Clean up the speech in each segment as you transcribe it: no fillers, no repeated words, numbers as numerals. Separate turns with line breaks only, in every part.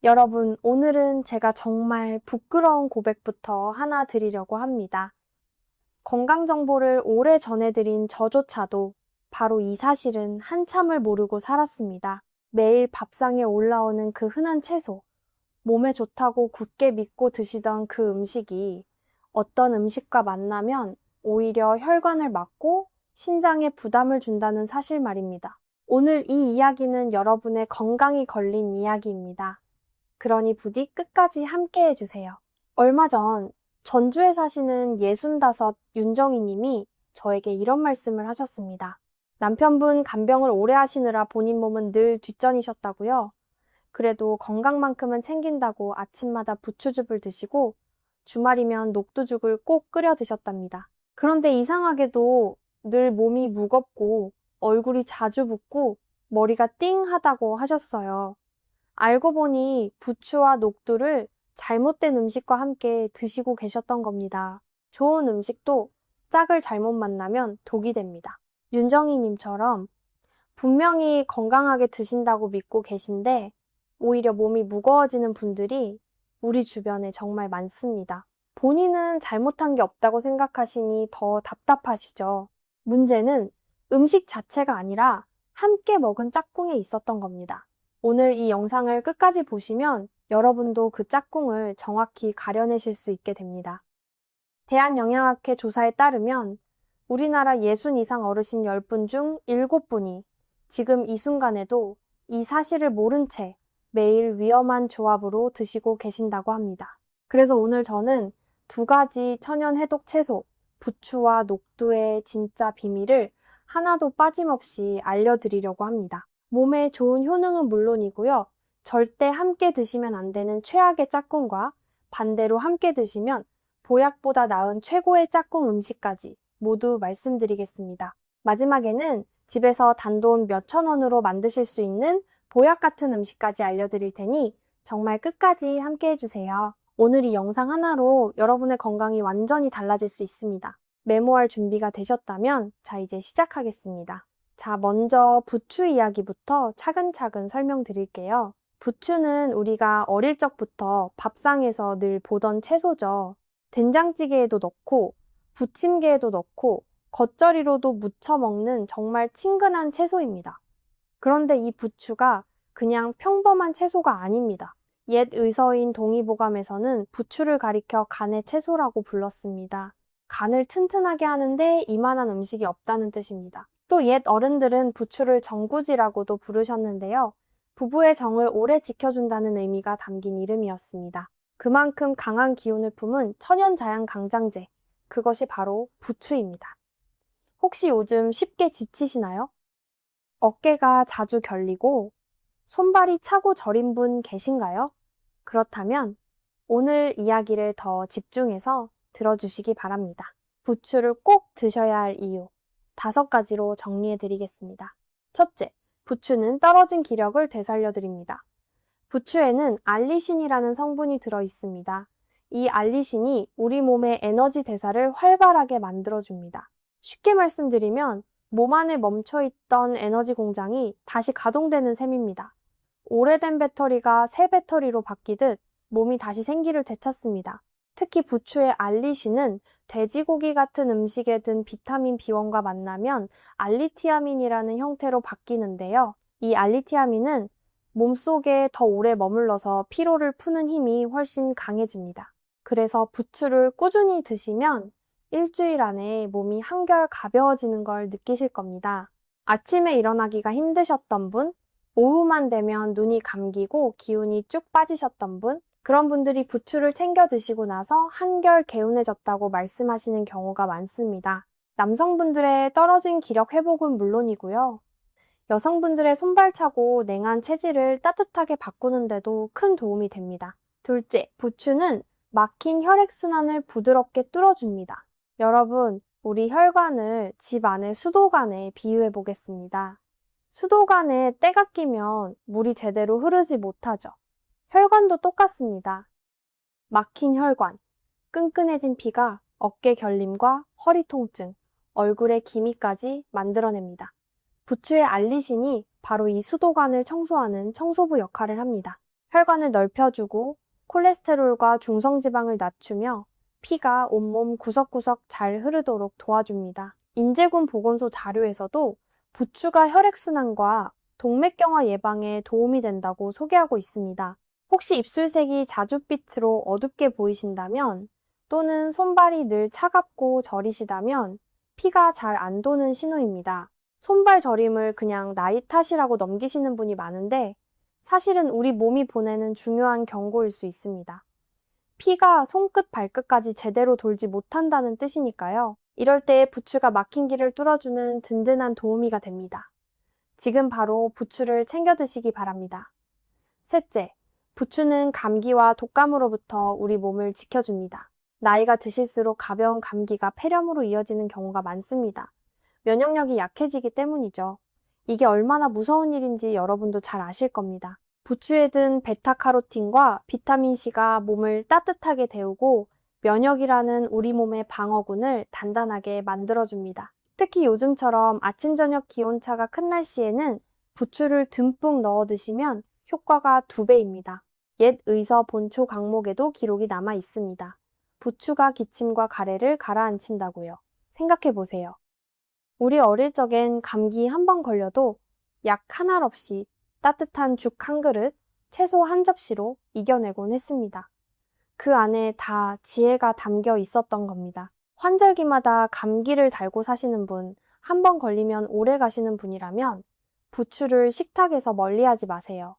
여러분, 오늘은 제가 정말 부끄러운 고백부터 하나 드리려고 합니다. 건강 정보를 오래 전해드린 저조차도 바로 이 사실은 한참을 모르고 살았습니다. 매일 밥상에 올라오는 그 흔한 채소, 몸에 좋다고 굳게 믿고 드시던 그 음식이 어떤 음식과 만나면 오히려 혈관을 막고 신장에 부담을 준다는 사실 말입니다. 오늘 이 이야기는 여러분의 건강이 걸린 이야기입니다. 그러니 부디 끝까지 함께 해주세요. 얼마 전 전주에 사시는 65 윤정희 님이 저에게 이런 말씀을 하셨습니다. 남편분 간병을 오래 하시느라 본인 몸은 늘 뒷전이셨다고요. 그래도 건강만큼은 챙긴다고 아침마다 부추즙을 드시고 주말이면 녹두죽을 꼭 끓여 드셨답니다. 그런데 이상하게도 늘 몸이 무겁고 얼굴이 자주 붓고 머리가 띵하다고 하셨어요. 알고 보니 부추와 녹두를 잘못된 음식과 함께 드시고 계셨던 겁니다. 좋은 음식도 짝을 잘못 만나면 독이 됩니다. 윤정희 님처럼 분명히 건강하게 드신다고 믿고 계신데 오히려 몸이 무거워지는 분들이 우리 주변에 정말 많습니다. 본인은 잘못한 게 없다고 생각하시니 더 답답하시죠. 문제는 음식 자체가 아니라 함께 먹은 짝꿍에 있었던 겁니다. 오늘 이 영상을 끝까지 보시면 여러분도 그 짝꿍을 정확히 가려내실 수 있게 됩니다. 대한영양학회 조사에 따르면 우리나라 60 이상 어르신 10분 중 7분이 지금 이 순간에도 이 사실을 모른 채 매일 위험한 조합으로 드시고 계신다고 합니다. 그래서 오늘 저는 2가지 천연 해독 채소, 부추와 녹두의 진짜 비밀을 하나도 빠짐없이 알려드리려고 합니다. 몸에 좋은 효능은 물론이고요. 절대 함께 드시면 안 되는 최악의 짝꿍과 반대로 함께 드시면 보약보다 나은 최고의 짝꿍 음식까지 모두 말씀드리겠습니다. 마지막에는 집에서 단돈 몇천 원으로 만드실 수 있는 보약 같은 음식까지 알려드릴 테니 정말 끝까지 함께 해주세요. 오늘 이 영상 하나로 여러분의 건강이 완전히 달라질 수 있습니다. 메모할 준비가 되셨다면 자, 이제 시작하겠습니다. 자, 먼저 부추 이야기부터 차근차근 설명드릴게요. 부추는 우리가 어릴 적부터 밥상에서 늘 보던 채소죠. 된장찌개에도 넣고 부침개에도 넣고 겉절이로도 무쳐 먹는 정말 친근한 채소입니다. 그런데 이 부추가 그냥 평범한 채소가 아닙니다. 옛 의서인 동의보감에서는 부추를 가리켜 간의 채소라고 불렀습니다. 간을 튼튼하게 하는데 이만한 음식이 없다는 뜻입니다. 또 옛 어른들은 부추를 정구지라고도 부르셨는데요. 부부의 정을 오래 지켜준다는 의미가 담긴 이름이었습니다. 그만큼 강한 기운을 품은 천연자양 강장제, 그것이 바로 부추입니다. 혹시 요즘 쉽게 지치시나요? 어깨가 자주 결리고 손발이 차고 저린 분 계신가요? 그렇다면 오늘 이야기를 더 집중해서 들어주시기 바랍니다. 부추를 꼭 드셔야 할 이유 5가지로 정리해 드리겠습니다. 첫째, 부추는 떨어진 기력을 되살려 드립니다. 부추에는 알리신이라는 성분이 들어 있습니다. 이 알리신이 우리 몸의 에너지 대사를 활발하게 만들어줍니다. 쉽게 말씀드리면 몸 안에 멈춰있던 에너지 공장이 다시 가동되는 셈입니다. 오래된 배터리가 새 배터리로 바뀌듯 몸이 다시 생기를 되찾습니다. 특히 부추의 알리신은 돼지고기 같은 음식에 든 비타민 B1과 만나면 알리티아민이라는 형태로 바뀌는데요. 이 알리티아민은 몸속에 더 오래 머물러서 피로를 푸는 힘이 훨씬 강해집니다. 그래서 부추를 꾸준히 드시면 일주일 안에 몸이 한결 가벼워지는 걸 느끼실 겁니다. 아침에 일어나기가 힘드셨던 분, 오후만 되면 눈이 감기고 기운이 쭉 빠지셨던 분, 그런 분들이 부추를 챙겨 드시고 나서 한결 개운해졌다고 말씀하시는 경우가 많습니다. 남성분들의 떨어진 기력 회복은 물론이고요. 여성분들의 손발차고 냉한 체질을 따뜻하게 바꾸는데도 큰 도움이 됩니다. 둘째, 부추는 막힌 혈액순환을 부드럽게 뚫어줍니다. 여러분, 우리 혈관을 집 안의 수도관에 비유해 보겠습니다. 수도관에 때가 끼면 물이 제대로 흐르지 못하죠. 혈관도 똑같습니다. 막힌 혈관, 끈끈해진 피가 어깨 결림과 허리 통증, 얼굴의 기미까지 만들어냅니다. 부추의 알리신이 바로 이 수도관을 청소하는 청소부 역할을 합니다. 혈관을 넓혀주고 콜레스테롤과 중성지방을 낮추며 피가 온몸 구석구석 잘 흐르도록 도와줍니다. 인제군 보건소 자료에서도 부추가 혈액순환과 동맥경화 예방에 도움이 된다고 소개하고 있습니다. 혹시 입술색이 자줏빛으로 어둡게 보이신다면 또는 손발이 늘 차갑고 저리시다면 피가 잘 안 도는 신호입니다. 손발 저림을 그냥 나이 탓이라고 넘기시는 분이 많은데 사실은 우리 몸이 보내는 중요한 경고일 수 있습니다. 피가 손끝 발끝까지 제대로 돌지 못한다는 뜻이니까요. 이럴 때 부추가 막힌 길을 뚫어주는 든든한 도우미가 됩니다. 지금 바로 부추를 챙겨 드시기 바랍니다. 셋째, 부추는 감기와 독감으로부터 우리 몸을 지켜줍니다. 나이가 드실수록 가벼운 감기가 폐렴으로 이어지는 경우가 많습니다. 면역력이 약해지기 때문이죠. 이게 얼마나 무서운 일인지 여러분도 잘 아실 겁니다. 부추에 든 베타카로틴과 비타민C가 몸을 따뜻하게 데우고 면역이라는 우리 몸의 방어군을 단단하게 만들어줍니다. 특히 요즘처럼 아침 저녁 기온차가 큰 날씨에는 부추를 듬뿍 넣어 드시면 효과가 2배입니다. 옛 의서 본초 강목에도 기록이 남아 있습니다. 부추가 기침과 가래를 가라앉힌다고요. 생각해 보세요. 우리 어릴 적엔 감기 한 번 걸려도 약 한 알 없이 따뜻한 죽 한 그릇, 채소 한 접시로 이겨내곤 했습니다. 그 안에 다 지혜가 담겨 있었던 겁니다. 환절기마다 감기를 달고 사시는 분, 한 번 걸리면 오래 가시는 분이라면 부추를 식탁에서 멀리하지 마세요.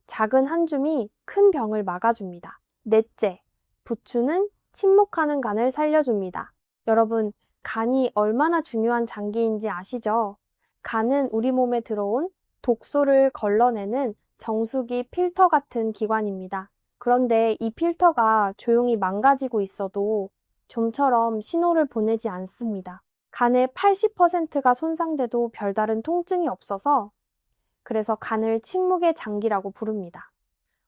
작은 한 줌이 큰 병을 막아줍니다. 넷째, 부추는 침묵하는 간을 살려줍니다. 여러분, 간이 얼마나 중요한 장기인지 아시죠? 간은 우리 몸에 들어온 독소를 걸러내는 정수기 필터 같은 기관입니다. 그런데 이 필터가 조용히 망가지고 있어도 좀처럼 신호를 보내지 않습니다. 간의 80%가 손상돼도 별다른 통증이 없어서 그래서 간을 침묵의 장기라고 부릅니다.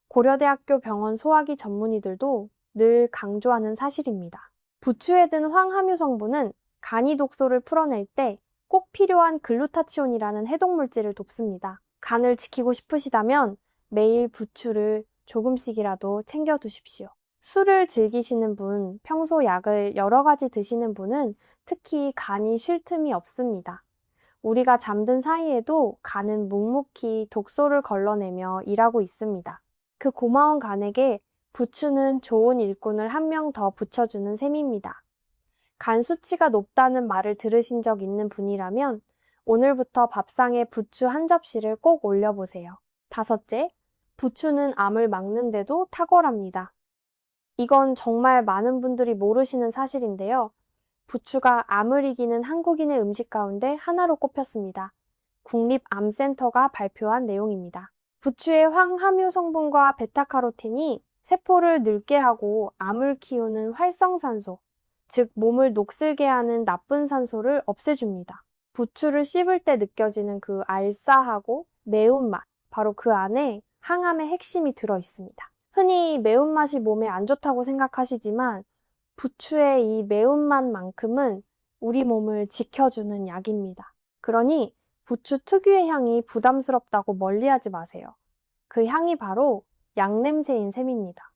고려대학교 병원 소화기 전문의들도 늘 강조하는 사실입니다. 부추에 든 황함유 성분은 간이 독소를 풀어낼 때 꼭 필요한 글루타치온이라는 해독물질을 돕습니다. 간을 지키고 싶으시다면 매일 부추를 조금씩이라도 챙겨 두십시오. 술을 즐기시는 분, 평소 약을 여러 가지 드시는 분은 특히 간이 쉴 틈이 없습니다. 우리가 잠든 사이에도 간은 묵묵히 독소를 걸러내며 일하고 있습니다. 그 고마운 간에게 부추는 좋은 일꾼을 한 명 더 붙여주는 셈입니다. 간 수치가 높다는 말을 들으신 적 있는 분이라면 오늘부터 밥상에 부추 한 접시를 꼭 올려보세요. 다섯째, 부추는 암을 막는데도 탁월합니다. 이건 정말 많은 분들이 모르시는 사실인데요. 부추가 암을 이기는 한국인의 음식 가운데 하나로 꼽혔습니다. 국립암센터가 발표한 내용입니다. 부추의 황함유 성분과 베타카로틴이 세포를 늙게 하고 암을 키우는 활성산소, 즉 몸을 녹슬게 하는 나쁜 산소를 없애줍니다. 부추를 씹을 때 느껴지는 그 알싸하고 매운맛, 바로 그 안에 항암의 핵심이 들어 있습니다. 흔히 매운맛이 몸에 안 좋다고 생각하시지만 부추의 이 매운맛만큼은 우리 몸을 지켜주는 약입니다. 그러니 부추 특유의 향이 부담스럽다고 멀리하지 마세요. 그 향이 바로 약냄새인 셈입니다.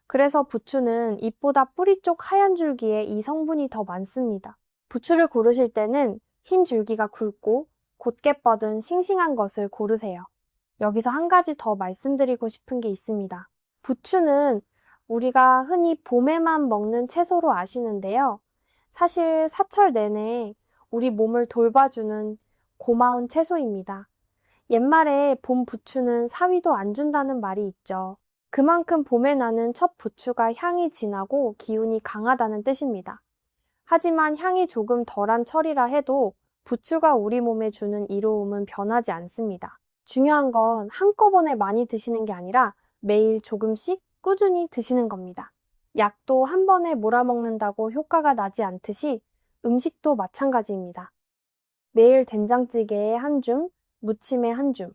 그래서 부추는 잎보다 뿌리 쪽 하얀 줄기에 이 성분이 더 많습니다. 부추를 고르실 때는 흰 줄기가 굵고 곧게 뻗은 싱싱한 것을 고르세요. 여기서 한 가지 더 말씀드리고 싶은 게 있습니다. 부추는 우리가 흔히 봄에만 먹는 채소로 아시는데요. 사실 사철 내내 우리 몸을 돌봐주는 고마운 채소입니다. 옛말에 봄 부추는 사위도 안 준다는 말이 있죠. 그만큼 봄에 나는 첫 부추가 향이 진하고 기운이 강하다는 뜻입니다. 하지만 향이 조금 덜한 철이라 해도 부추가 우리 몸에 주는 이로움은 변하지 않습니다. 중요한 건 한꺼번에 많이 드시는 게 아니라 매일 조금씩 꾸준히 드시는 겁니다. 약도 한 번에 몰아먹는다고 효과가 나지 않듯이 음식도 마찬가지입니다. 매일 된장찌개에 한 줌, 무침에 한 줌,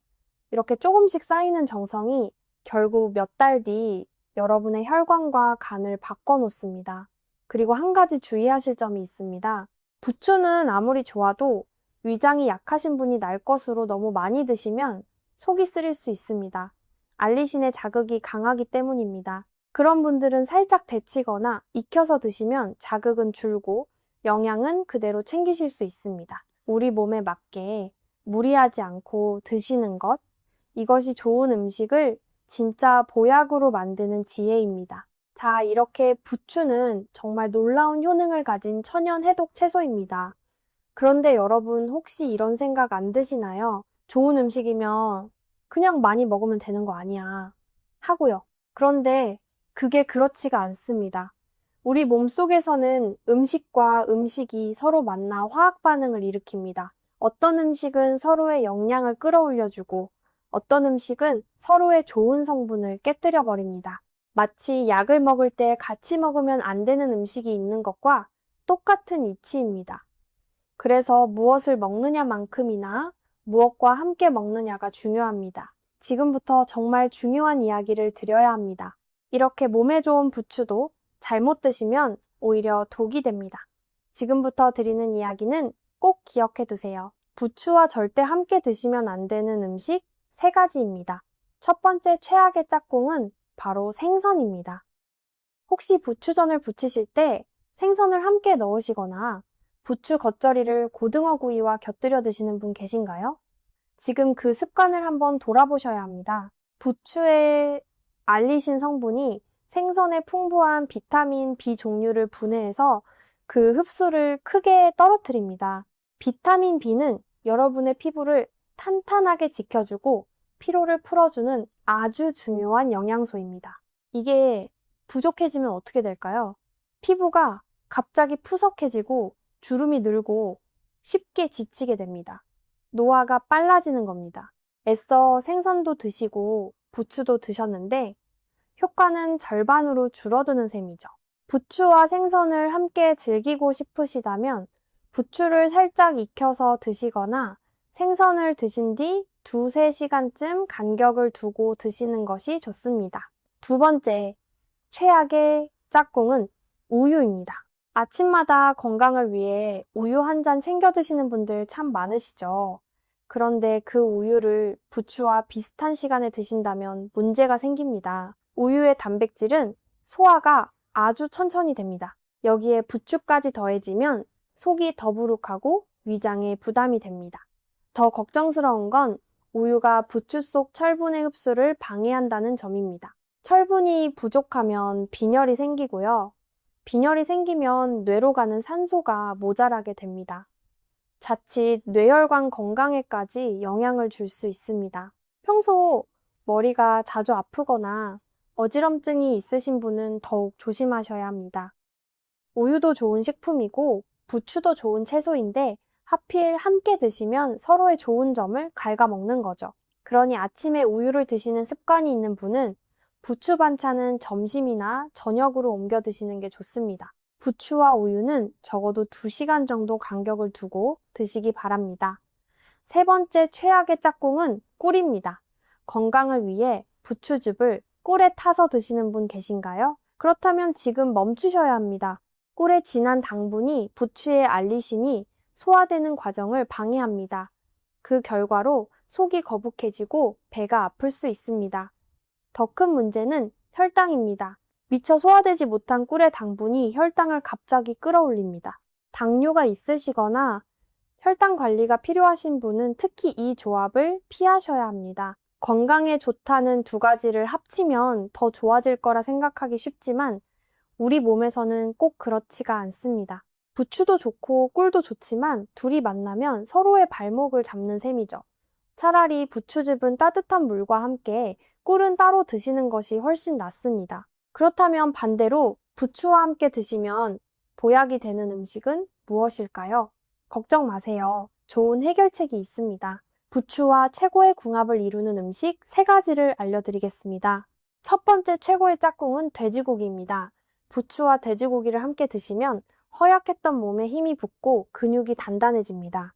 이렇게 조금씩 쌓이는 정성이 결국 몇 달 뒤 여러분의 혈관과 간을 바꿔놓습니다. 그리고 한 가지 주의하실 점이 있습니다. 부추는 아무리 좋아도 위장이 약하신 분이 날 것으로 너무 많이 드시면 속이 쓰릴 수 있습니다. 알리신의 자극이 강하기 때문입니다. 그런 분들은 살짝 데치거나 익혀서 드시면 자극은 줄고 영양은 그대로 챙기실 수 있습니다. 우리 몸에 맞게 무리하지 않고 드시는 것, 이것이 좋은 음식을 진짜 보약으로 만드는 지혜입니다. 자, 이렇게 부추는 정말 놀라운 효능을 가진 천연 해독 채소입니다. 그런데 여러분 혹시 이런 생각 안 드시나요? 좋은 음식이면 그냥 많이 먹으면 되는 거 아니야 하고요. 그런데 그게 그렇지가 않습니다. 우리 몸속에서는 음식과 음식이 서로 만나 화학 반응을 일으킵니다. 어떤 음식은 서로의 영양을 끌어올려주고 어떤 음식은 서로의 좋은 성분을 깨뜨려 버립니다. 마치 약을 먹을 때 같이 먹으면 안 되는 음식이 있는 것과 똑같은 이치입니다. 그래서 무엇을 먹느냐만큼이나 무엇과 함께 먹느냐가 중요합니다. 지금부터 정말 중요한 이야기를 드려야 합니다. 이렇게 몸에 좋은 부추도 잘못 드시면 오히려 독이 됩니다. 지금부터 드리는 이야기는 꼭 기억해 두세요. 부추와 절대 함께 드시면 안 되는 음식 3가지입니다. 첫 번째 최악의 짝꿍은 바로 생선입니다. 혹시 부추전을 부치실 때 생선을 함께 넣으시거나 부추 겉절이를 고등어 구이와 곁들여 드시는 분 계신가요? 지금 그 습관을 한번 돌아보셔야 합니다. 부추의 알리신 성분이 생선의 풍부한 비타민 B 종류를 분해해서 그 흡수를 크게 떨어뜨립니다. 비타민 B는 여러분의 피부를 탄탄하게 지켜주고 피로를 풀어주는 아주 중요한 영양소입니다. 이게 부족해지면 어떻게 될까요? 피부가 갑자기 푸석해지고 주름이 늘고 쉽게 지치게 됩니다. 노화가 빨라지는 겁니다. 애써 생선도 드시고 부추도 드셨는데 효과는 절반으로 줄어드는 셈이죠. 부추와 생선을 함께 즐기고 싶으시다면 부추를 살짝 익혀서 드시거나 생선을 드신 뒤 2-3시간쯤 간격을 두고 드시는 것이 좋습니다. 두 번째, 최악의 짝꿍은 우유입니다. 아침마다 건강을 위해 우유 한 잔 챙겨 드시는 분들 참 많으시죠? 그런데 그 우유를 부추와 비슷한 시간에 드신다면 문제가 생깁니다. 우유의 단백질은 소화가 아주 천천히 됩니다. 여기에 부추까지 더해지면 속이 더부룩하고 위장에 부담이 됩니다. 더 걱정스러운 건 우유가 부추 속 철분의 흡수를 방해한다는 점입니다. 철분이 부족하면 빈혈이 생기고요. 빈혈이 생기면 뇌로 가는 산소가 모자라게 됩니다. 자칫 뇌혈관 건강에까지 영향을 줄 수 있습니다. 평소 머리가 자주 아프거나 어지럼증이 있으신 분은 더욱 조심하셔야 합니다. 우유도 좋은 식품이고 부추도 좋은 채소인데 하필 함께 드시면 서로의 좋은 점을 갉아먹는 거죠. 그러니 아침에 우유를 드시는 습관이 있는 분은 부추 반찬은 점심이나 저녁으로 옮겨 드시는 게 좋습니다. 부추와 우유는 적어도 2시간 정도 간격을 두고 드시기 바랍니다. 세 번째 최악의 짝꿍은 꿀입니다. 건강을 위해 부추즙을 꿀에 타서 드시는 분 계신가요? 그렇다면 지금 멈추셔야 합니다. 꿀의 진한 당분이 부추의 알리신이 소화되는 과정을 방해합니다. 그 결과로 속이 거북해지고 배가 아플 수 있습니다. 더 큰 문제는 혈당입니다. 미처 소화되지 못한 꿀의 당분이 혈당을 갑자기 끌어올립니다. 당뇨가 있으시거나 혈당 관리가 필요하신 분은 특히 이 조합을 피하셔야 합니다. 건강에 좋다는 2가지를 합치면 더 좋아질 거라 생각하기 쉽지만 우리 몸에서는 꼭 그렇지가 않습니다. 부추도 좋고 꿀도 좋지만 둘이 만나면 서로의 발목을 잡는 셈이죠. 차라리 부추즙은 따뜻한 물과 함께 꿀은 따로 드시는 것이 훨씬 낫습니다. 그렇다면 반대로 부추와 함께 드시면 보약이 되는 음식은 무엇일까요? 걱정 마세요. 좋은 해결책이 있습니다. 부추와 최고의 궁합을 이루는 음식 3가지를 알려드리겠습니다. 첫 번째 최고의 짝꿍은 돼지고기입니다. 부추와 돼지고기를 함께 드시면 허약했던 몸에 힘이 붙고 근육이 단단해집니다.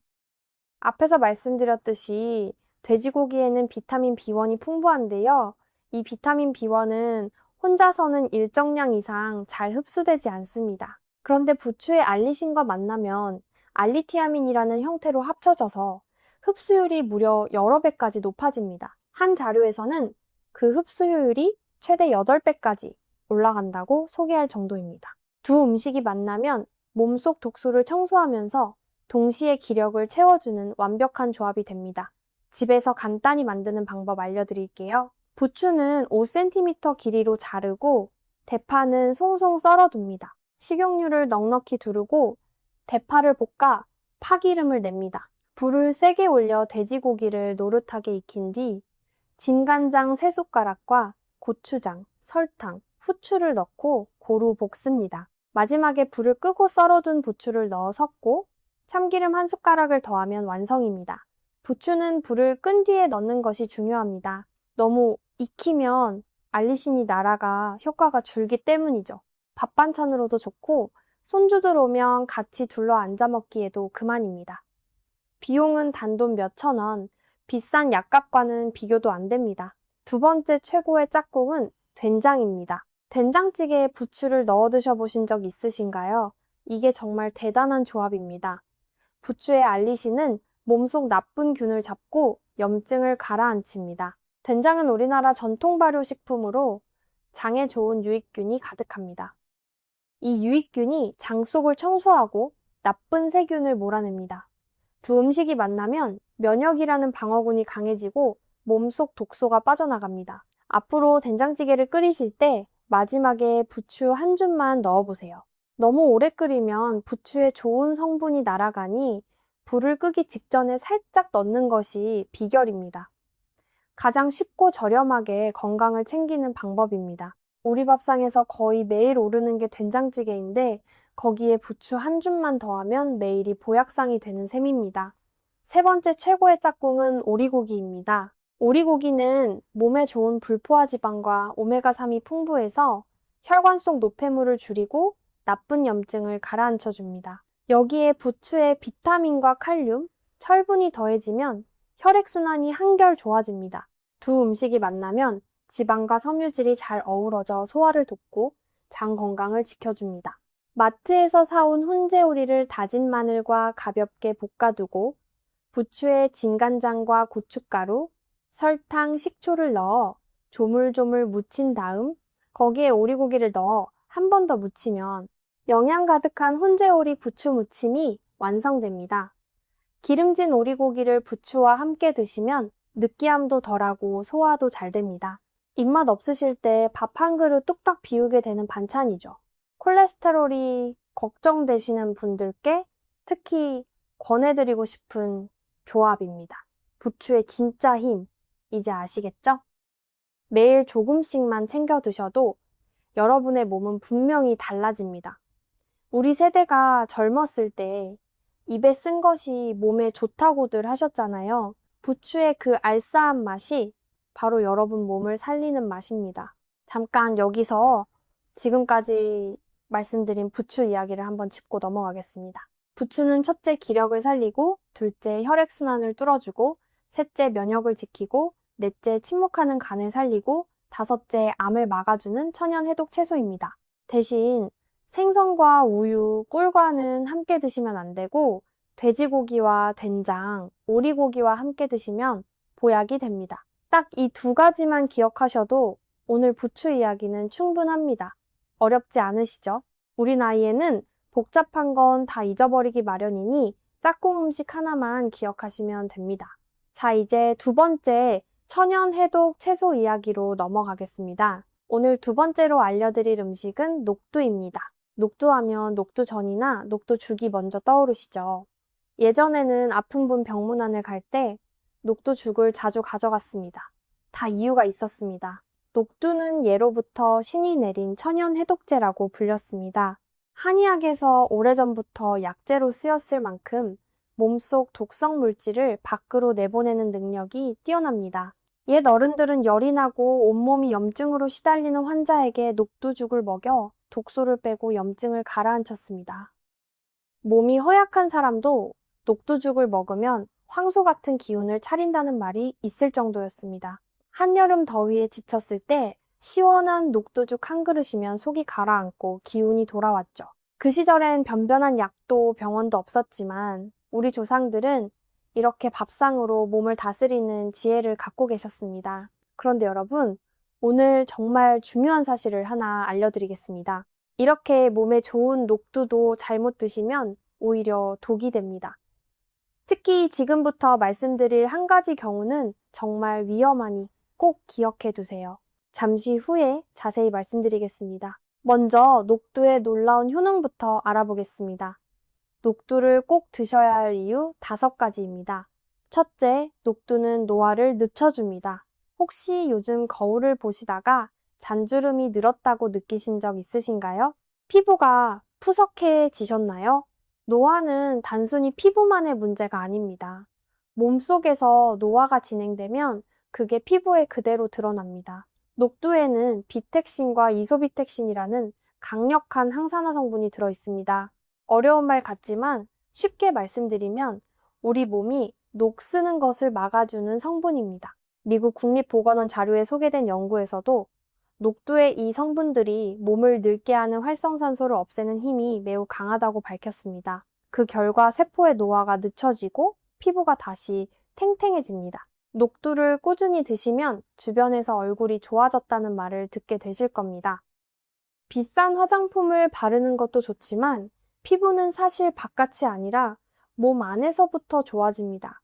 앞에서 말씀드렸듯이 돼지고기에는 비타민 B1이 풍부한데요. 이 비타민 B1은 혼자서는 일정량 이상 잘 흡수되지 않습니다. 그런데 부추의 알리신과 만나면 알리티아민이라는 형태로 합쳐져서 흡수율이 무려 여러 배까지 높아집니다. 한 자료에서는 그 흡수효율이 최대 8배까지 올라간다고 소개할 정도입니다. 두 음식이 만나면 몸속 독소를 청소하면서 동시에 기력을 채워주는 완벽한 조합이 됩니다. 집에서 간단히 만드는 방법 알려드릴게요. 부추는 5cm 길이로 자르고 대파는 송송 썰어둡니다. 식용유를 넉넉히 두르고 대파를 볶아 파기름을 냅니다. 불을 세게 올려 돼지고기를 노릇하게 익힌 뒤 진간장 3숟가락과 고추장, 설탕, 후추를 넣고 고루 볶습니다. 마지막에 불을 끄고 썰어둔 부추를 넣어 섞고 참기름 1숟가락을 더하면 완성입니다. 부추는 불을 끈 뒤에 넣는 것이 중요합니다. 너무 익히면 알리신이 날아가 효과가 줄기 때문이죠. 밥 반찬으로도 좋고 손주들 오면 같이 둘러 앉아 먹기에도 그만입니다. 비용은 단돈 몇천 원, 비싼 약값과는 비교도 안 됩니다. 두 번째 최고의 짝꿍은 된장입니다. 된장찌개에 부추를 넣어 드셔보신 적 있으신가요? 이게 정말 대단한 조합입니다. 부추의 알리신은 몸속 나쁜 균을 잡고 염증을 가라앉힙니다. 된장은 우리나라 전통 발효식품으로 장에 좋은 유익균이 가득합니다. 이 유익균이 장 속을 청소하고 나쁜 세균을 몰아냅니다. 두 음식이 만나면 면역이라는 방어군이 강해지고 몸속 독소가 빠져나갑니다. 앞으로 된장찌개를 끓이실 때 마지막에 부추 한 줌만 넣어보세요. 너무 오래 끓이면 부추의 좋은 성분이 날아가니 불을 끄기 직전에 살짝 넣는 것이 비결입니다. 가장 쉽고 저렴하게 건강을 챙기는 방법입니다. 우리 밥상에서 거의 매일 오르는 게 된장찌개인데 거기에 부추 한 줌만 더하면 매일이 보약상이 되는 셈입니다. 세 번째 최고의 짝꿍은 오리고기입니다. 오리고기는 몸에 좋은 불포화 지방과 오메가3이 풍부해서 혈관 속 노폐물을 줄이고 나쁜 염증을 가라앉혀 줍니다. 여기에 부추의 비타민과 칼륨, 철분이 더해지면 혈액순환이 한결 좋아집니다. 두 음식이 만나면 지방과 섬유질이 잘 어우러져 소화를 돕고 장 건강을 지켜줍니다. 마트에서 사온 훈제오리를 다진 마늘과 가볍게 볶아두고 부추에 진간장과 고춧가루, 설탕, 식초를 넣어 조물조물 무친 다음 거기에 오리고기를 넣어 한 번 더 무치면 영양 가득한 훈제오리 부추 무침이 완성됩니다. 기름진 오리고기를 부추와 함께 드시면 느끼함도 덜하고 소화도 잘 됩니다. 입맛 없으실 때 밥 한 그릇 뚝딱 비우게 되는 반찬이죠. 콜레스테롤이 걱정되시는 분들께 특히 권해드리고 싶은 조합입니다. 부추의 진짜 힘, 이제 아시겠죠? 매일 조금씩만 챙겨 드셔도 여러분의 몸은 분명히 달라집니다. 우리 세대가 젊었을 때 입에 쓴 것이 몸에 좋다고들 하셨잖아요. 부추의 그 알싸한 맛이 바로 여러분 몸을 살리는 맛입니다. 잠깐 여기서 지금까지 말씀드린 부추 이야기를 한번 짚고 넘어가겠습니다. 부추는 첫째 기력을 살리고, 둘째 혈액순환을 뚫어주고, 셋째 면역을 지키고, 넷째 침묵하는 간을 살리고, 다섯째 암을 막아주는 천연 해독 채소입니다. 대신 생선과 우유, 꿀과는 함께 드시면 안 되고 돼지고기와 된장, 오리고기와 함께 드시면 보약이 됩니다. 딱 이 두 가지만 기억하셔도 오늘 부추 이야기는 충분합니다. 어렵지 않으시죠? 우리 나이에는 복잡한 건 다 잊어버리기 마련이니 짝꿍 음식 하나만 기억하시면 됩니다. 자, 이제 두 번째 천연 해독 채소 이야기로 넘어가겠습니다. 오늘 두 번째로 알려드릴 음식은 녹두입니다. 녹두하면 녹두전이나 녹두죽이 먼저 떠오르시죠? 예전에는 아픈 분 병문안을 갈 때 녹두죽을 자주 가져갔습니다. 다 이유가 있었습니다. 녹두는 예로부터 신이 내린 천연 해독제라고 불렸습니다. 한의학에서 오래전부터 약재로 쓰였을 만큼 몸속 독성 물질을 밖으로 내보내는 능력이 뛰어납니다. 옛 어른들은 열이 나고 온몸이 염증으로 시달리는 환자에게 녹두죽을 먹여 독소를 빼고 염증을 가라앉혔습니다. 몸이 허약한 사람도 녹두죽을 먹으면 황소 같은 기운을 차린다는 말이 있을 정도였습니다. 한여름 더위에 지쳤을 때 시원한 녹두죽 한 그릇이면 속이 가라앉고 기운이 돌아왔죠. 그 시절엔 변변한 약도 병원도 없었지만 우리 조상들은 이렇게 밥상으로 몸을 다스리는 지혜를 갖고 계셨습니다. 그런데 여러분, 오늘 정말 중요한 사실을 하나 알려드리겠습니다. 이렇게 몸에 좋은 녹두도 잘못 드시면 오히려 독이 됩니다. 특히 지금부터 말씀드릴 한 가지 경우는 정말 위험하니 꼭 기억해 두세요. 잠시 후에 자세히 말씀드리겠습니다. 먼저 녹두의 놀라운 효능부터 알아보겠습니다. 녹두를 꼭 드셔야 할 이유 5가지입니다. 첫째, 녹두는 노화를 늦춰줍니다. 혹시 요즘 거울을 보시다가 잔주름이 늘었다고 느끼신 적 있으신가요? 피부가 푸석해지셨나요? 노화는 단순히 피부만의 문제가 아닙니다. 몸속에서 노화가 진행되면 그게 피부에 그대로 드러납니다. 녹두에는 비텍신과 이소비텍신이라는 강력한 항산화 성분이 들어있습니다. 어려운 말 같지만 쉽게 말씀드리면 우리 몸이 녹쓰는 것을 막아주는 성분입니다. 미국 국립보건원 자료에 소개된 연구에서도 녹두의 이 성분들이 몸을 늙게 하는 활성산소를 없애는 힘이 매우 강하다고 밝혔습니다. 그 결과 세포의 노화가 늦춰지고 피부가 다시 탱탱해집니다. 녹두를 꾸준히 드시면 주변에서 얼굴이 좋아졌다는 말을 듣게 되실 겁니다. 비싼 화장품을 바르는 것도 좋지만 피부는 사실 바깥이 아니라 몸 안에서부터 좋아집니다.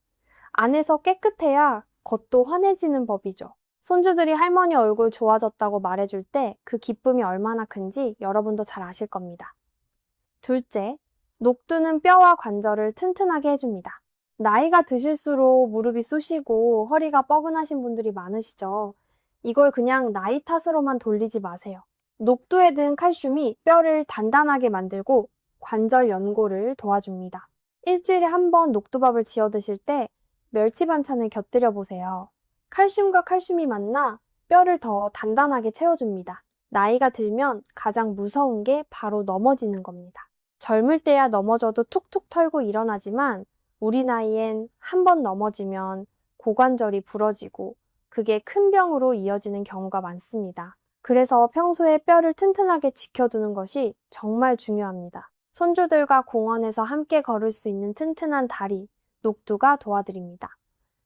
안에서 깨끗해야 겉도 환해지는 법이죠. 손주들이 할머니 얼굴 좋아졌다고 말해줄 때 그 기쁨이 얼마나 큰지 여러분도 잘 아실 겁니다. 둘째, 녹두는 뼈와 관절을 튼튼하게 해줍니다. 나이가 드실수록 무릎이 쑤시고 허리가 뻐근하신 분들이 많으시죠. 이걸 그냥 나이 탓으로만 돌리지 마세요. 녹두에 든 칼슘이 뼈를 단단하게 만들고 관절 연골을 도와줍니다. 일주일에 한 번 녹두밥을 지어 드실 때 멸치 반찬을 곁들여 보세요. 칼슘과 칼슘이 만나 뼈를 더 단단하게 채워줍니다. 나이가 들면 가장 무서운 게 바로 넘어지는 겁니다. 젊을 때야 넘어져도 툭툭 털고 일어나지만 우리 나이엔 한 번 넘어지면 고관절이 부러지고 그게 큰 병으로 이어지는 경우가 많습니다. 그래서 평소에 뼈를 튼튼하게 지켜두는 것이 정말 중요합니다. 손주들과 공원에서 함께 걸을 수 있는 튼튼한 다리, 녹두가 도와드립니다.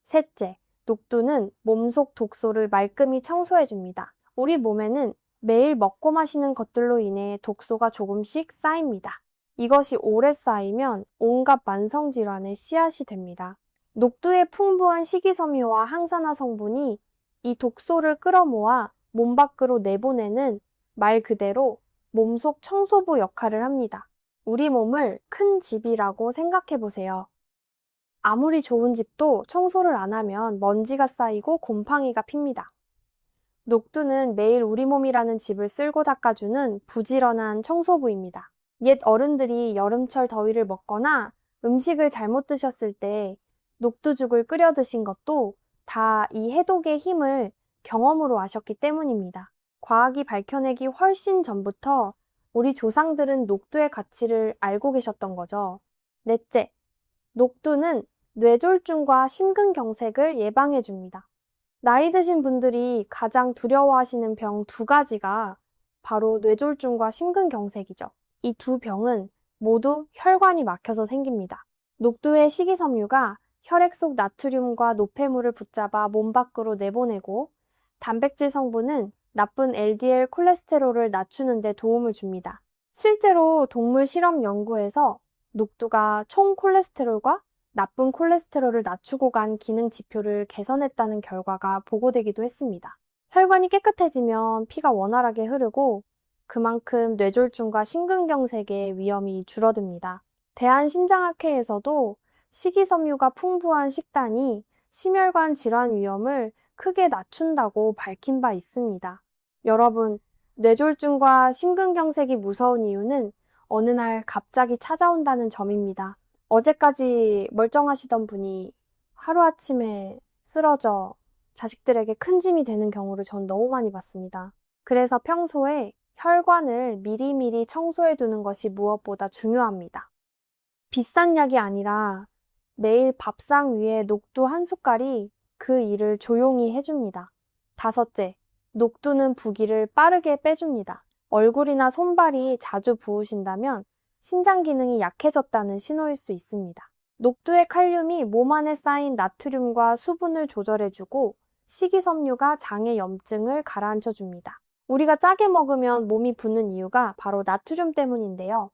셋째, 녹두는 몸속 독소를 말끔히 청소해줍니다. 우리 몸에는 매일 먹고 마시는 것들로 인해 독소가 조금씩 쌓입니다. 이것이 오래 쌓이면 온갖 만성질환의 씨앗이 됩니다. 녹두의 풍부한 식이섬유와 항산화 성분이 이 독소를 끌어모아 몸 밖으로 내보내는 말 그대로 몸속 청소부 역할을 합니다. 우리 몸을 큰 집이라고 생각해 보세요. 아무리 좋은 집도 청소를 안 하면 먼지가 쌓이고 곰팡이가 핍니다. 녹두는 매일 우리 몸이라는 집을 쓸고 닦아주는 부지런한 청소부입니다. 옛 어른들이 여름철 더위를 먹거나 음식을 잘못 드셨을 때 녹두죽을 끓여 드신 것도 다 이 해독의 힘을 경험으로 아셨기 때문입니다. 과학이 밝혀내기 훨씬 전부터 우리 조상들은 녹두의 가치를 알고 계셨던 거죠. 넷째, 녹두는 뇌졸중과 심근경색을 예방해줍니다. 나이 드신 분들이 가장 두려워하시는 병 2가지가 바로 뇌졸중과 심근경색이죠. 이 2병은 모두 혈관이 막혀서 생깁니다. 녹두의 식이섬유가 혈액 속 나트륨과 노폐물을 붙잡아 몸 밖으로 내보내고 단백질 성분은 나쁜 LDL 콜레스테롤을 낮추는 데 도움을 줍니다. 실제로 동물 실험 연구에서 녹두가 총 콜레스테롤과 나쁜 콜레스테롤을 낮추고 간 기능 지표를 개선했다는 결과가 보고되기도 했습니다. 혈관이 깨끗해지면 피가 원활하게 흐르고 그만큼 뇌졸중과 심근경색의 위험이 줄어듭니다. 대한심장학회에서도 식이섬유가 풍부한 식단이 심혈관 질환 위험을 크게 낮춘다고 밝힌 바 있습니다. 여러분, 뇌졸중과 심근경색이 무서운 이유는 어느 날 갑자기 찾아온다는 점입니다. 어제까지 멀쩡하시던 분이 하루아침에 쓰러져 자식들에게 큰 짐이 되는 경우를 전 너무 많이 봤습니다. 그래서 평소에 혈관을 미리미리 청소해 두는 것이 무엇보다 중요합니다. 비싼 약이 아니라 매일 밥상 위에 녹두 한 숟갈이 그 일을 조용히 해줍니다. 5째, 녹두는 부기를 빠르게 빼줍니다. 얼굴이나 손발이 자주 부으신다면 신장 기능이 약해졌다는 신호일 수 있습니다. 녹두의 칼륨이 몸 안에 쌓인 나트륨과 수분을 조절해주고 식이섬유가 장의 염증을 가라앉혀 줍니다. 우리가 짜게 먹으면 몸이 붓는 이유가 바로 나트륨 때문인데요.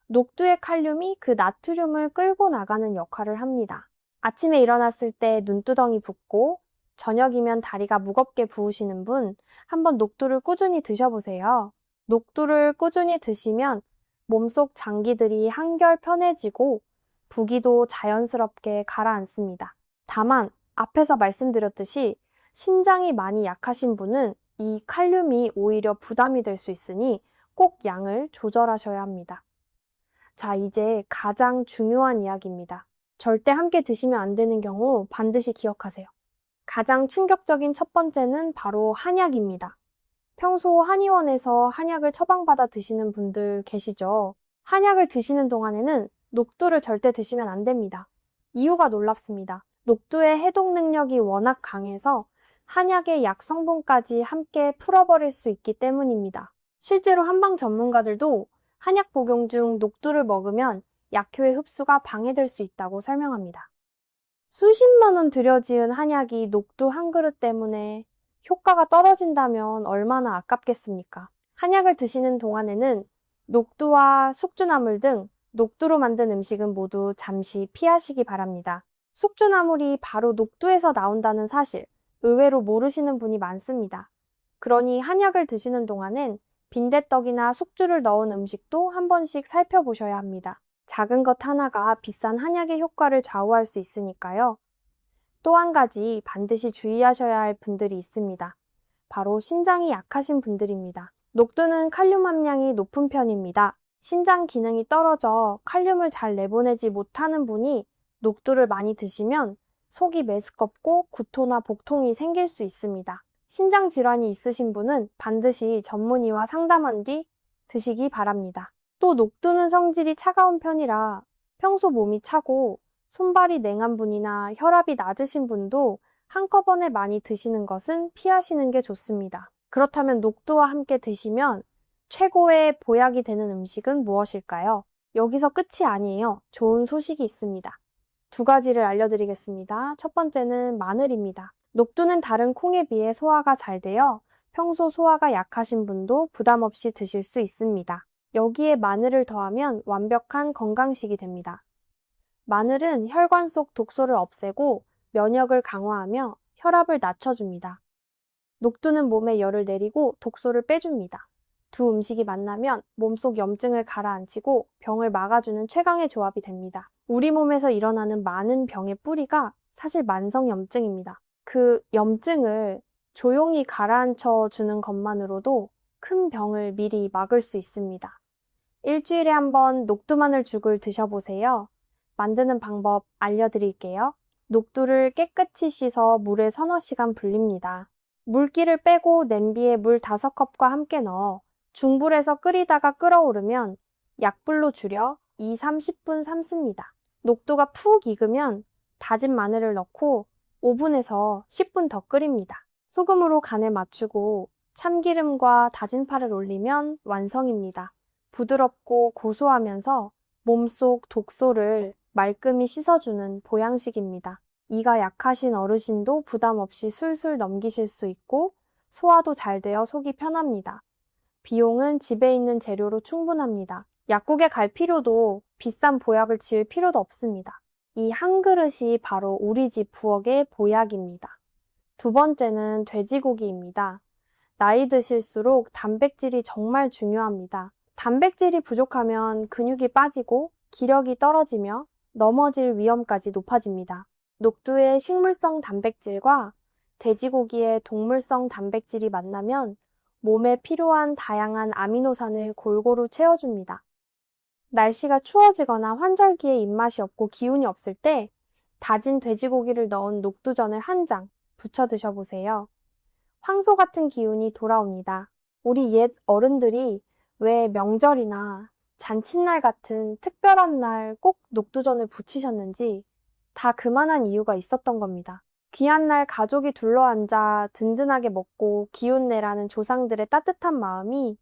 녹두의 칼륨이 그 나트륨을 끌고 나가는 역할을 합니다. 아침에 일어났을 때 눈두덩이 붓고 저녁이면 다리가 무겁게 부으시는 분, 한번 녹두를 꾸준히 드셔보세요. 녹두를 꾸준히 드시면 몸속 장기들이 한결 편해지고 부기도 자연스럽게 가라앉습니다. 다만 앞에서 말씀드렸듯이 신장이 많이 약하신 분은 이 칼륨이 오히려 부담이 될 수 있으니 꼭 양을 조절하셔야 합니다. 자, 이제 가장 중요한 이야기입니다. 절대 함께 드시면 안 되는 경우 반드시 기억하세요. 가장 충격적인 첫 번째는 바로 한약입니다. 평소 한의원에서 한약을 처방받아 드시는 분들 계시죠? 한약을 드시는 동안에는 녹두를 절대 드시면 안 됩니다. 이유가 놀랍습니다. 녹두의 해독 능력이 워낙 강해서 한약의 약 성분까지 함께 풀어버릴 수 있기 때문입니다. 실제로 한방 전문가들도 한약 복용 중 녹두를 먹으면 약효의 흡수가 방해될 수 있다고 설명합니다. 수십만 원 들여 지은 한약이 녹두 한 그릇 때문에 효과가 떨어진다면 얼마나 아깝겠습니까? 한약을 드시는 동안에는 녹두와 숙주나물 등 녹두로 만든 음식은 모두 잠시 피하시기 바랍니다. 숙주나물이 바로 녹두에서 나온다는 사실, 의외로 모르시는 분이 많습니다. 그러니 한약을 드시는 동안엔 빈대떡이나 숙주를 넣은 음식도 한 번씩 살펴보셔야 합니다. 작은 것 하나가 비싼 한약의 효과를 좌우할 수 있으니까요. 또 한 가지 반드시 주의하셔야 할 분들이 있습니다. 바로 신장이 약하신 분들입니다. 녹두는 칼륨 함량이 높은 편입니다. 신장 기능이 떨어져 칼륨을 잘 내보내지 못하는 분이 녹두를 많이 드시면 속이 메스껍고 구토나 복통이 생길 수 있습니다. 신장 질환이 있으신 분은 반드시 전문의와 상담한 뒤 드시기 바랍니다. 또 녹두는 성질이 차가운 편이라 평소 몸이 차고 손발이 냉한 분이나 혈압이 낮으신 분도 한꺼번에 많이 드시는 것은 피하시는 게 좋습니다. 그렇다면 녹두와 함께 드시면 최고의 보약이 되는 음식은 무엇일까요? 여기서 끝이 아니에요. 좋은 소식이 있습니다. 두 가지를 알려드리겠습니다. 첫 번째는 마늘입니다. 녹두는 다른 콩에 비해 소화가 잘 되어 평소 소화가 약하신 분도 부담 없이 드실 수 있습니다. 여기에 마늘을 더하면 완벽한 건강식이 됩니다. 마늘은 혈관 속 독소를 없애고 면역을 강화하며 혈압을 낮춰줍니다. 녹두는 몸에 열을 내리고 독소를 빼줍니다. 두 음식이 만나면 몸속 염증을 가라앉히고 병을 막아주는 최강의 조합이 됩니다. 우리 몸에서 일어나는 많은 병의 뿌리가 사실 만성염증입니다. 그 염증을 조용히 가라앉혀 주는 것만으로도 큰 병을 미리 막을 수 있습니다. 일주일에 한 번 녹두마늘 죽을 드셔보세요. 만드는 방법 알려드릴게요. 녹두를 깨끗이 씻어 물에 서너 시간 불립니다. 물기를 빼고 냄비에 물 5컵과 함께 넣어 중불에서 끓이다가 끓어오르면 약불로 줄여 2~30분 삶습니다. 녹두가 푹 익으면 다진 마늘을 넣고 5분에서 10분 더 끓입니다. 소금으로 간을 맞추고 참기름과 다진 파를 올리면 완성입니다. 부드럽고 고소하면서 몸속 독소를 말끔히 씻어주는 보양식입니다. 이가 약하신 어르신도 부담 없이 술술 넘기실 수 있고 소화도 잘 되어 속이 편합니다. 비용은 집에 있는 재료로 충분합니다. 약국에 갈 필요도 비싼 보약을 지을 필요도 없습니다. 이 한 그릇이 바로 우리 집 부엌의 보약입니다. 두 번째는 돼지고기입니다. 나이 드실수록 단백질이 정말 중요합니다. 단백질이 부족하면 근육이 빠지고 기력이 떨어지며 넘어질 위험까지 높아집니다. 녹두의 식물성 단백질과 돼지고기의 동물성 단백질이 만나면 몸에 필요한 다양한 아미노산을 골고루 채워줍니다. 날씨가 추워지거나 환절기에 입맛이 없고 기운이 없을 때 다진 돼지고기를 넣은 녹두전을 한 장 부쳐 드셔보세요. 황소 같은 기운이 돌아옵니다. 우리 옛 어른들이 왜 명절이나 잔칫날 같은 특별한 날 꼭 녹두전을 부치셨는지 다 그만한 이유가 있었던 겁니다. 귀한 날 가족이 둘러앉아 든든하게 먹고 기운 내라는 조상들의 따뜻한 마음이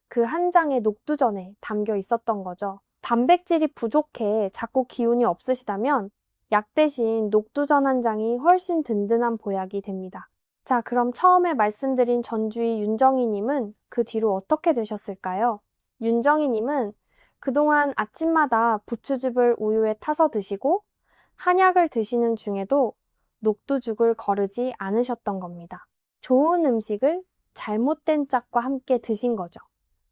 그 한 장의 녹두전에 담겨 있었던 거죠. 단백질이 부족해 자꾸 기운이 없으시다면 약 대신 녹두전 한 장이 훨씬 든든한 보약이 됩니다. 자, 그럼 처음에 말씀드린 전주희 윤정희님은 그 뒤로 어떻게 되셨을까요? 윤정희님은 그동안 아침마다 부추즙을 우유에 타서 드시고 한약을 드시는 중에도 녹두죽을 거르지 않으셨던 겁니다. 좋은 음식을 잘못된 짝과 함께 드신 거죠.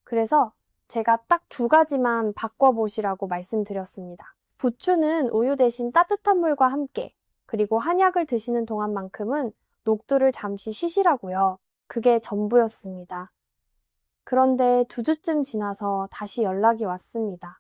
그래서 제가 딱 2가지만 바꿔보시라고 말씀드렸습니다. 부추는 우유 대신 따뜻한 물과 함께, 그리고 한약을 드시는 동안만큼은 녹두를 잠시 쉬시라고요. 그게 전부였습니다. 그런데 2주쯤 지나서 다시 연락이 왔습니다.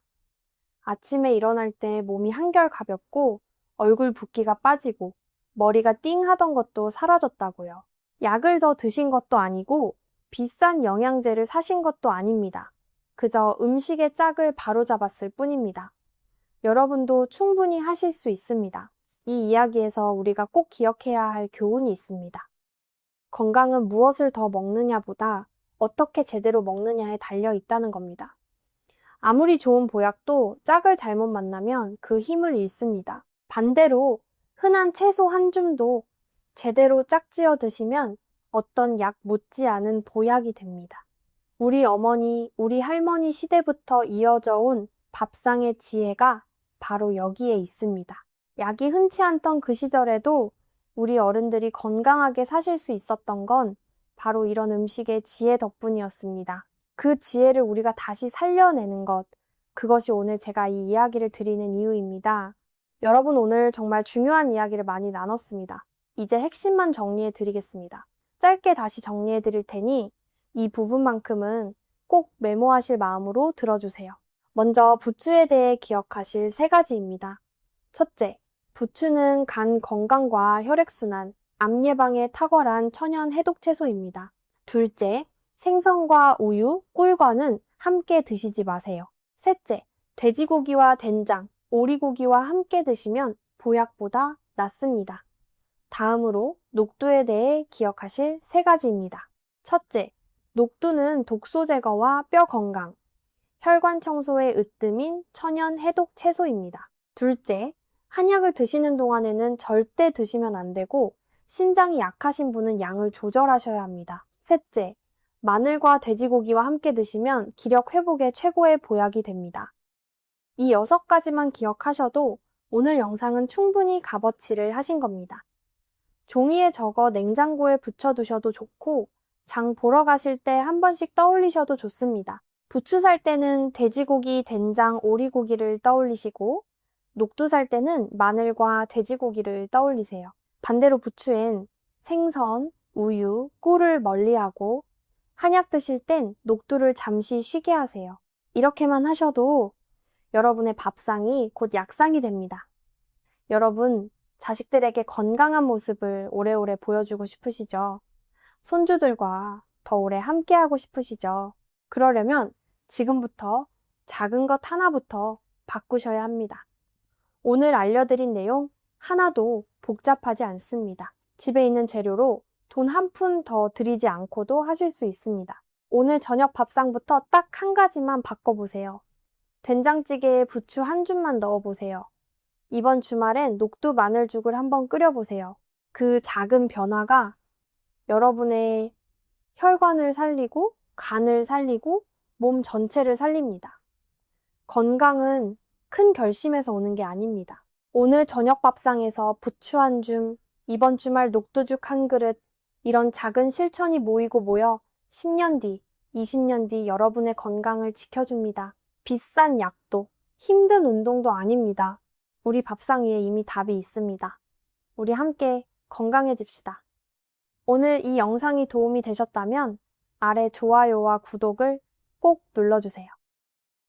아침에 일어날 때 몸이 한결 가볍고 얼굴 붓기가 빠지고 머리가 띵 하던 것도 사라졌다고요. 약을 더 드신 것도 아니고 비싼 영양제를 사신 것도 아닙니다. 그저 음식의 짝을 바로잡았을 뿐입니다. 여러분도 충분히 하실 수 있습니다. 이 이야기에서 우리가 꼭 기억해야 할 교훈이 있습니다. 건강은 무엇을 더 먹느냐보다 어떻게 제대로 먹느냐에 달려 있다는 겁니다. 아무리 좋은 보약도 짝을 잘못 만나면 그 힘을 잃습니다. 반대로 흔한 채소 한 줌도 제대로 짝지어 드시면 어떤 약 못지않은 보약이 됩니다. 우리 어머니, 우리 할머니 시대부터 이어져 온 밥상의 지혜가 바로 여기에 있습니다. 약이 흔치 않던 그 시절에도 우리 어른들이 건강하게 사실 수 있었던 건 바로 이런 음식의 지혜 덕분이었습니다. 그 지혜를 우리가 다시 살려내는 것, 그것이 오늘 제가 이 이야기를 드리는 이유입니다. 여러분, 오늘 정말 중요한 이야기를 많이 나눴습니다. 이제 핵심만 정리해 드리겠습니다. 짧게 다시 정리해 드릴 테니 이 부분만큼은 꼭 메모하실 마음으로 들어주세요. 먼저 부추에 대해 기억하실 3가지입니다. 첫째, 부추는 간 건강과 혈액순환, 암 예방에 탁월한 천연 해독 채소입니다. 둘째, 생선과 우유, 꿀과는 함께 드시지 마세요. 셋째, 돼지고기와 된장, 오리고기와 함께 드시면 보약보다 낫습니다. 다음으로 녹두에 대해 기억하실 3가지입니다. 첫째, 녹두는 독소 제거와 뼈 건강, 혈관 청소에 으뜸인 천연 해독 채소입니다. 둘째, 한약을 드시는 동안에는 절대 드시면 안 되고 신장이 약하신 분은 양을 조절하셔야 합니다. 셋째, 마늘과 돼지고기와 함께 드시면 기력 회복에 최고의 보약이 됩니다. 이 6가지만 기억하셔도 오늘 영상은 충분히 값어치를 하신 겁니다. 종이에 적어 냉장고에 붙여두셔도 좋고 장 보러 가실 때 한 번씩 떠올리셔도 좋습니다. 부추 살 때는 돼지고기, 된장, 오리고기를 떠올리시고 녹두 살 때는 마늘과 돼지고기를 떠올리세요. 반대로 부추엔 생선, 우유, 꿀을 멀리하고 한약 드실 땐 녹두를 잠시 쉬게 하세요. 이렇게만 하셔도 여러분의 밥상이 곧 약상이 됩니다. 여러분, 자식들에게 건강한 모습을 오래오래 보여주고 싶으시죠? 손주들과 더 오래 함께하고 싶으시죠? 그러려면 지금부터 작은 것 하나부터 바꾸셔야 합니다. 오늘 알려드린 내용 하나도 복잡하지 않습니다. 집에 있는 재료로 돈 한 푼 더 들이지 않고도 하실 수 있습니다. 오늘 저녁 밥상부터 딱 1가지만 바꿔보세요. 된장찌개에 부추 한 줌만 넣어보세요. 이번 주말엔 녹두 마늘죽을 한번 끓여보세요. 그 작은 변화가 여러분의 혈관을 살리고 간을 살리고 몸 전체를 살립니다. 건강은 큰 결심에서 오는 게 아닙니다. 오늘 저녁 밥상에서 부추 한 줌, 이번 주말 녹두죽 한 그릇, 이런 작은 실천이 모이고 모여 10년 뒤, 20년 뒤 여러분의 건강을 지켜줍니다. 비싼 약도, 힘든 운동도 아닙니다. 우리 밥상 위에 이미 답이 있습니다. 우리 함께 건강해집시다. 오늘 이 영상이 도움이 되셨다면 아래 좋아요와 구독을 꼭 눌러주세요.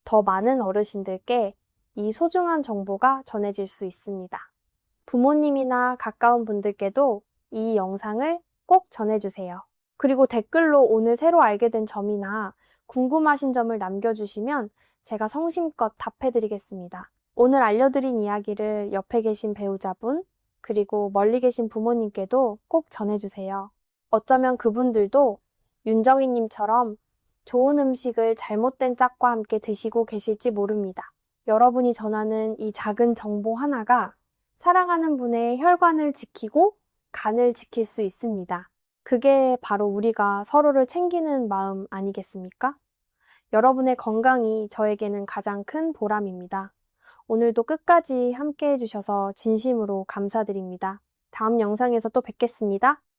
더 많은 어르신들께 이 소중한 정보가 전해질 수 있습니다. 부모님이나 가까운 분들께도 이 영상을 꼭 전해주세요. 그리고 댓글로 오늘 새로 알게 된 점이나 궁금하신 점을 남겨주시면 제가 성심껏 답해드리겠습니다. 오늘 알려드린 이야기를 옆에 계신 배우자분, 그리고 멀리 계신 부모님께도 꼭 전해주세요. 어쩌면 그분들도 윤정희님처럼 좋은 음식을 잘못된 짝과 함께 드시고 계실지 모릅니다. 여러분이 전하는 이 작은 정보 하나가 사랑하는 분의 혈관을 지키고 간을 지킬 수 있습니다. 그게 바로 우리가 서로를 챙기는 마음 아니겠습니까? 여러분의 건강이 저에게는 가장 큰 보람입니다. 오늘도 끝까지 함께 해주셔서 진심으로 감사드립니다. 다음 영상에서 또 뵙겠습니다.